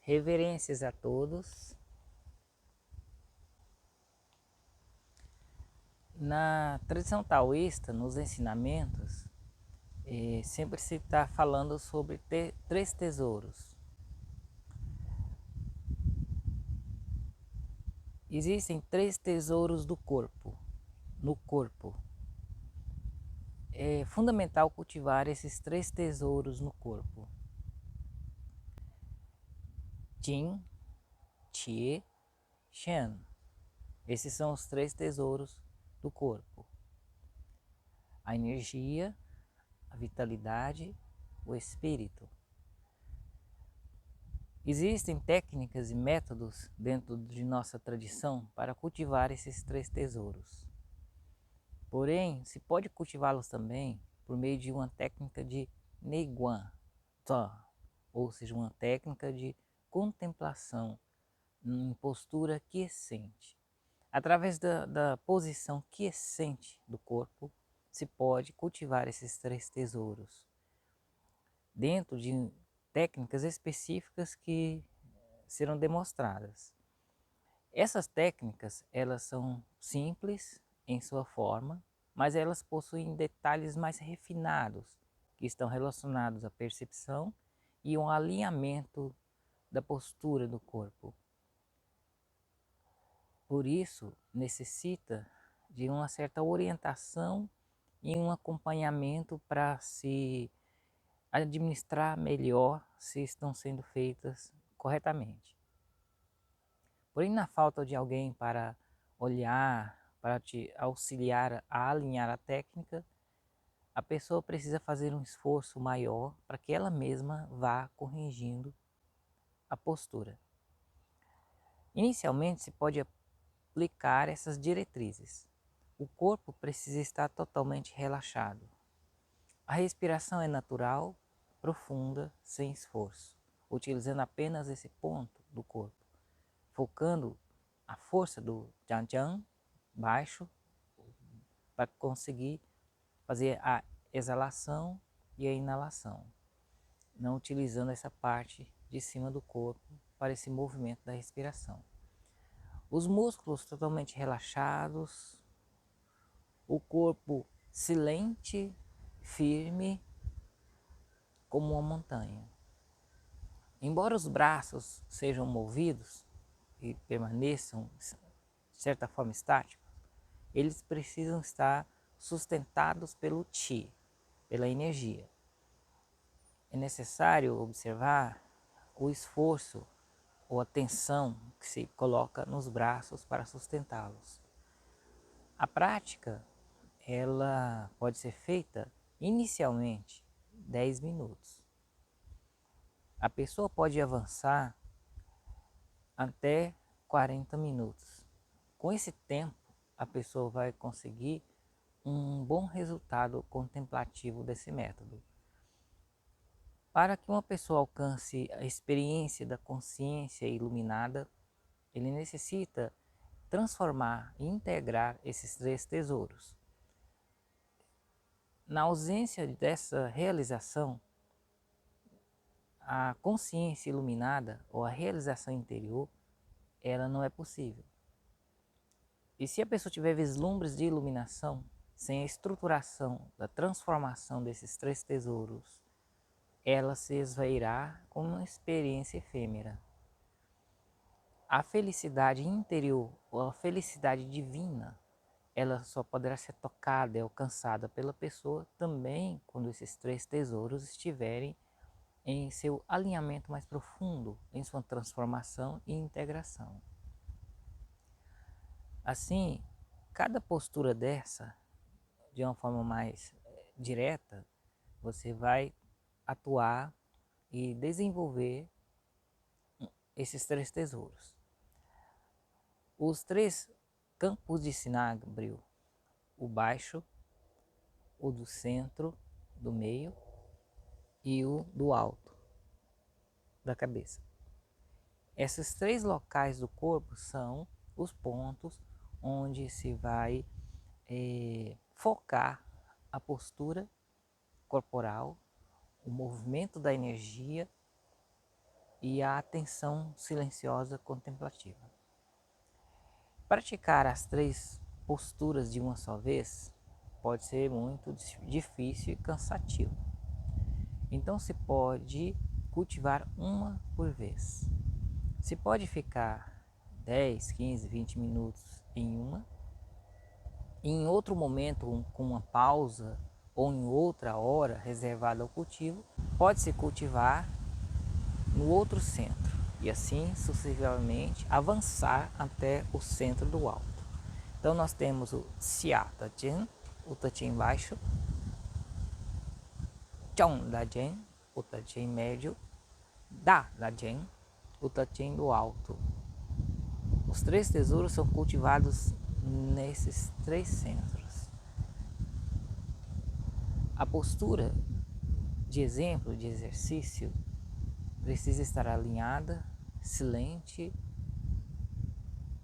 Reverências a todos. Na tradição taoísta, nos ensinamentos, sempre se está falando sobre três tesouros. Existem três tesouros do corpo, no corpo. É fundamental cultivar esses três tesouros no corpo: Jin, Qi, Shen. Esses são os três tesouros do corpo: a energia, a vitalidade, o espírito. Existem técnicas e métodos dentro de nossa tradição para cultivar esses três tesouros. Porém, se pode cultivá-los também por meio de uma técnica de Neiguan, ou seja, uma técnica de contemplação em postura quiescente. Através da posição quiescente do corpo, se pode cultivar esses três tesouros, dentro de técnicas específicas que serão demonstradas. Essas técnicas, elas são simples em sua forma, mas elas possuem detalhes mais refinados, que estão relacionados à percepção e um alinhamento da postura do corpo. Por isso, necessita de uma certa orientação e um acompanhamento para se administrar melhor se estão sendo feitas corretamente. Porém, na falta de alguém para olhar, para te auxiliar a alinhar a técnica, a pessoa precisa fazer um esforço maior para que ela mesma vá corrigindo a postura. Inicialmente, se pode aplicar essas diretrizes. O corpo precisa estar totalmente relaxado. A respiração é natural, profunda, sem esforço, utilizando apenas esse ponto do corpo, focando a força do Jiang baixo para conseguir fazer a exalação e a inalação, não utilizando essa parte de cima do corpo para esse movimento da respiração. Os músculos totalmente relaxados, o corpo silente, firme, como uma montanha. Embora os braços sejam movidos e permaneçam de certa forma estáticos, eles precisam estar sustentados pelo Qi, pela energia. É necessário observar o esforço ou a tensão que se coloca nos braços para sustentá-los. A prática, ela pode ser feita inicialmente 10 minutos. A pessoa pode avançar até 40 minutos. Com esse tempo, a pessoa vai conseguir um bom resultado contemplativo desse método. Para que uma pessoa alcance a experiência da consciência iluminada, ele necessita transformar e integrar esses três tesouros. Na ausência dessa realização, a consciência iluminada ou a realização interior, ela não é possível. E se a pessoa tiver vislumbres de iluminação, sem a estruturação da transformação desses três tesouros, ela se esvairá como uma experiência efêmera. A felicidade interior ou a felicidade divina, ela só poderá ser tocada e alcançada pela pessoa também quando esses três tesouros estiverem em seu alinhamento mais profundo, em sua transformação e integração. Assim, cada postura dessa, de uma forma mais direta, você vai atuar e desenvolver esses três tesouros. Os três campos de Sinábrio, o baixo, o do centro, do meio e o do alto, da cabeça. Esses três locais do corpo são os pontos onde se vai focar a postura corporal, o movimento da energia e a atenção silenciosa contemplativa. Praticar as 3 posturas de uma só vez pode ser muito difícil e cansativo. Então se pode cultivar uma por vez. Se pode ficar 10, 15, 20 minutos em uma, e em outro momento com uma pausa ou em outra hora reservada ao cultivo, pode-se cultivar no outro centro e assim sucessivamente avançar até o centro do alto. Então nós temos o Xia da Jian, o Tachin baixo, Chong da Jian, o Tachin médio, Da da Jian, o Tachin do alto. Os 3 tesouros são cultivados nesses 3 centros. A postura de exemplo, de exercício, precisa estar alinhada, silente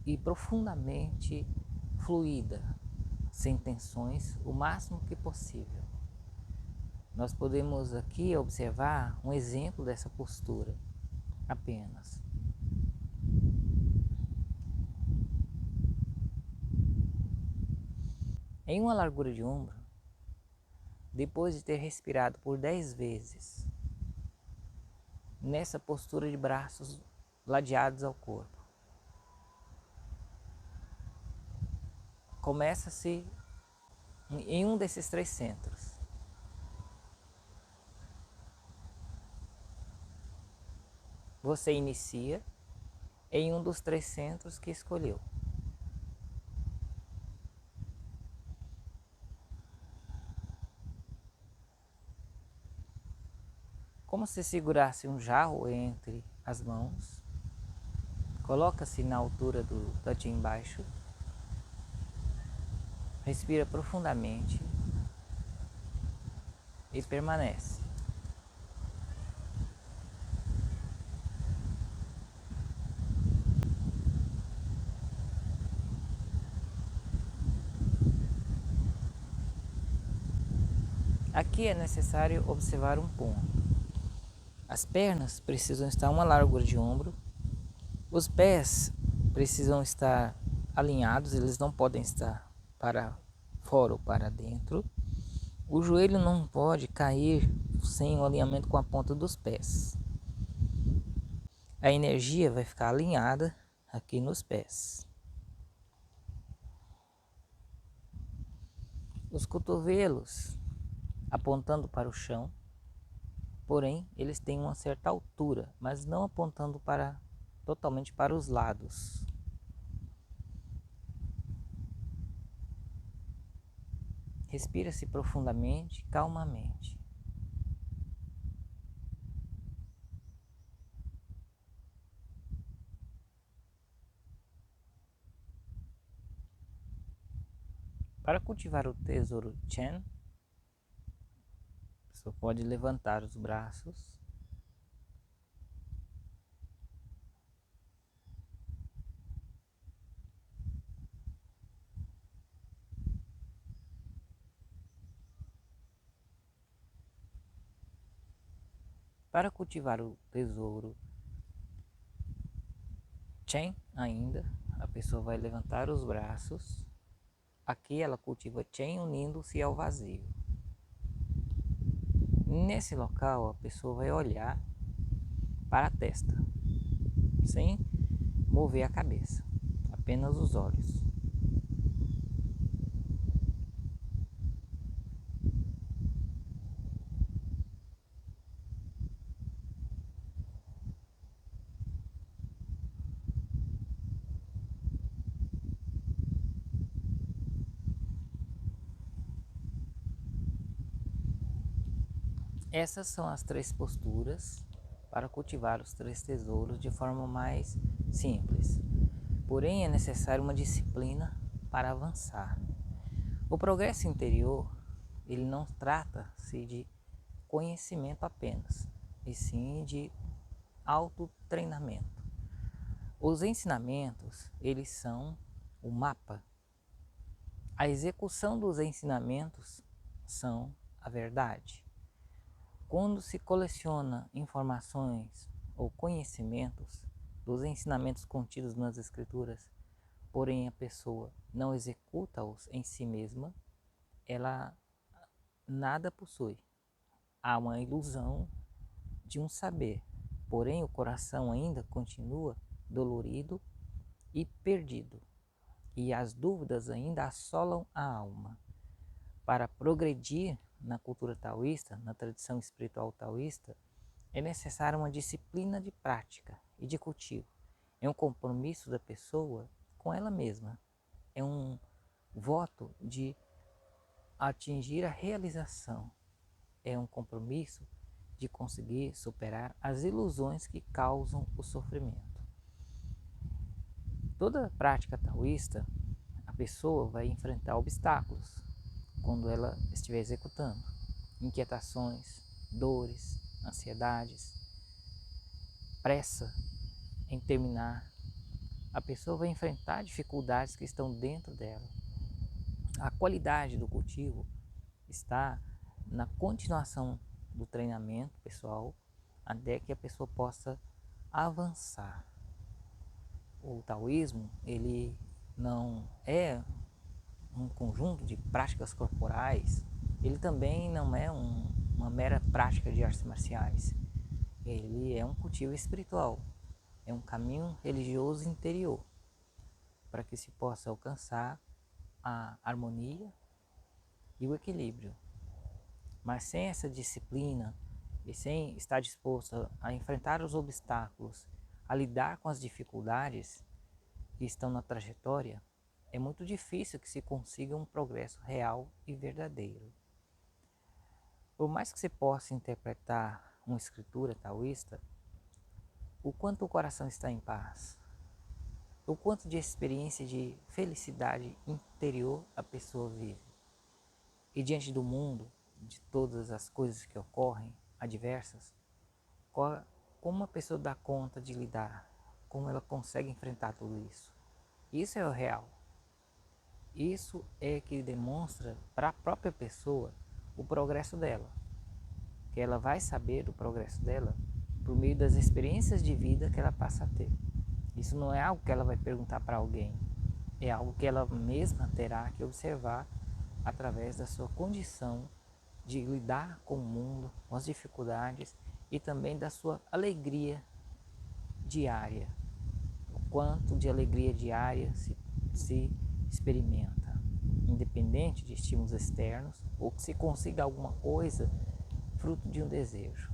e profundamente fluida, sem tensões, o máximo que possível. Nós podemos aqui observar um exemplo dessa postura apenas. Em uma largura de ombro, depois de ter respirado por 10 vezes, nessa postura de braços ladeados ao corpo, começa-se em um desses 3 centros. Você inicia em um dos 3 centros que escolheu. Como se segurasse um jarro entre as mãos, coloca-se na altura do tatim baixo, respira profundamente e permanece. Aqui é necessário observar um ponto. As pernas precisam estar uma largura de ombro, os pés precisam estar alinhados, eles não podem estar para fora ou para dentro. O joelho não pode cair sem o alinhamento com a ponta dos pés. A energia vai ficar alinhada aqui nos pés. Os cotovelos apontando para o chão, porém eles têm uma certa altura, mas não apontando totalmente para os lados. Respira-se profundamente, calmamente. Para cultivar o tesouro Chen, a pessoa pode levantar os braços, para cultivar o tesouro Chen ainda, a pessoa vai levantar os braços. Aqui ela cultiva Chen unindo-se ao vazio. Nesse local a pessoa vai olhar para a testa, sem mover a cabeça, apenas os olhos. Essas são as 3 posturas para cultivar os 3 tesouros de forma mais simples. Porém, é necessário uma disciplina para avançar. O progresso interior, ele não trata-se de conhecimento apenas, e sim de autotreinamento. Os ensinamentos, eles são o mapa. A execução dos ensinamentos são a verdade. Quando se coleciona informações ou conhecimentos dos ensinamentos contidos nas Escrituras, porém a pessoa não executa-os em si mesma, ela nada possui. Há uma ilusão de um saber, porém o coração ainda continua dolorido e perdido, e as dúvidas ainda assolam a alma. Para progredir na cultura taoísta, na tradição espiritual taoísta, é necessária uma disciplina de prática e de cultivo. É um compromisso da pessoa com ela mesma. É um voto de atingir a realização. É um compromisso de conseguir superar as ilusões que causam o sofrimento. Toda prática taoísta, a pessoa vai enfrentar obstáculos quando ela estiver executando. Inquietações, dores, ansiedades, pressa em terminar. A pessoa vai enfrentar dificuldades que estão dentro dela. A qualidade do cultivo está na continuação do treinamento pessoal até que a pessoa possa avançar. O taoísmo, ele não é um conjunto de práticas corporais, ele também não é uma mera prática de artes marciais. Ele é um cultivo espiritual, é um caminho religioso interior, para que se possa alcançar a harmonia e o equilíbrio. Mas sem essa disciplina e sem estar disposto a enfrentar os obstáculos, a lidar com as dificuldades que estão na trajetória, é muito difícil que se consiga um progresso real e verdadeiro. Por mais que você possa interpretar uma escritura taoísta, o quanto o coração está em paz, o quanto de experiência de felicidade interior a pessoa vive. E diante do mundo, de todas as coisas que ocorrem, adversas, como a pessoa dá conta de lidar, como ela consegue enfrentar tudo isso. Isso é o real. Isso é que demonstra para a própria pessoa o progresso dela, que ela vai saber o progresso dela por meio das experiências de vida que ela passa a ter. Isso não é algo que ela vai perguntar para alguém, é algo que ela mesma terá que observar através da sua condição de lidar com o mundo, com as dificuldades e também da sua alegria diária. O quanto de alegria diária se experimenta, independente de estímulos externos ou que se consiga alguma coisa fruto de um desejo.